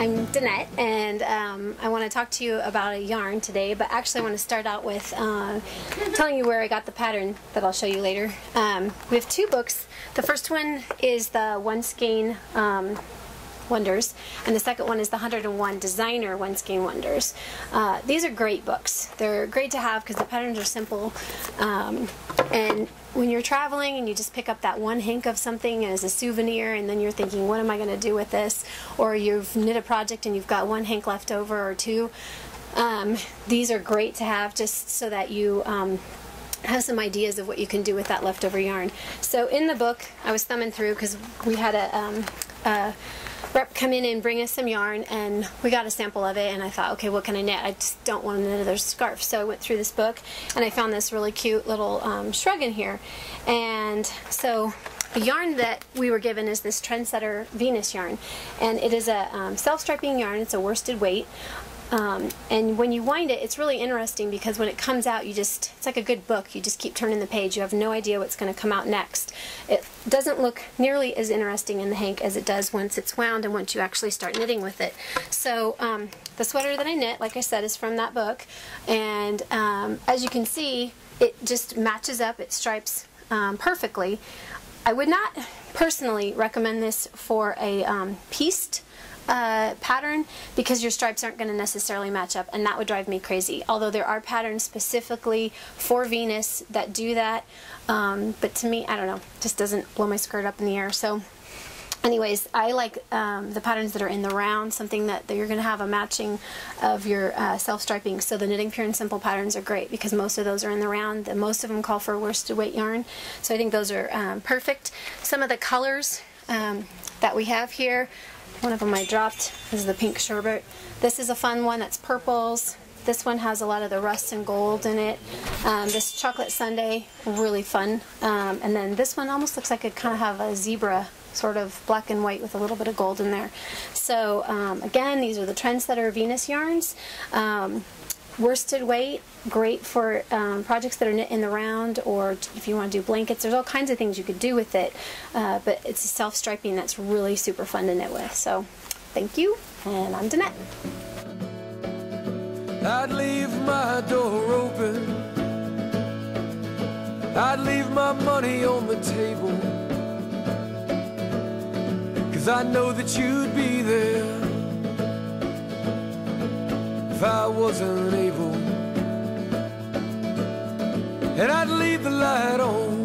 I'm Dannette, and I want to talk to you about a yarn today, but actually I want to start out with telling you where I got the pattern that I'll show you later. We have two books. The first one is the One Skein Wonders, and the second one is the 101 Designer One Skein Wonders. These are great books. They're great to have because the patterns are simple, and when you're traveling and you just pick up that one hank of something as a souvenir, and then you're thinking, what am I going to do with this? Or you've knit a project and you've got one hank left over or two. These are great to have just so that you have some ideas of what you can do with that leftover yarn. So in the book, I was thumbing through because we had a rep come in and bring us some yarn, and we got a sample of it, and I thought, okay, what can I knit? I just don't want to knit another scarf. So I went through this book and I found this really cute little shrug in here. And so the yarn that we were given is this Trendsetter Venus yarn, and it is a self-striping yarn. It's a worsted weight. And when you wind it, it's really interesting because when it comes out, it's like a good book. You just keep turning the page. You have no idea what's going to come out next. It doesn't look nearly as interesting in the hank as it does once it's wound and once you actually start knitting with it. So the sweater that I knit, like I said, is from that book. And as you can see, it just matches up. It stripes perfectly. I would not personally recommend this for a pieced pattern because your stripes aren't going to necessarily match up, and that would drive me crazy. Although there are patterns specifically for Venus that do that, but to me, I don't know, just doesn't blow my skirt up in the air. So anyways, I like the patterns that are in the round, something that you're going to have a matching of your self-striping. So the Knitting Pure and Simple patterns are great because most of those are in the round, and most of them call for worsted weight yarn. So I think those are perfect. Some of the colors that we have here, one of them I dropped is the pink sherbet. This is a fun one that's purples. This one has a lot of the rust and gold in it. This chocolate sundae, really fun. And then this one almost looks like it kind of have a zebra, sort of black and white with a little bit of gold in there. So again, these are the Trendsetter Venus yarns. Worsted weight, great for projects that are knit in the round, or if you want to do blankets. There's all kinds of things you could do with it, but it's a self-striping that's really super fun to knit with. So thank you, and I'm Dannette. I'd leave my door open, I'd leave my money on the table, 'cause I know that you'd be there if I wasn't able. And I'd leave the light on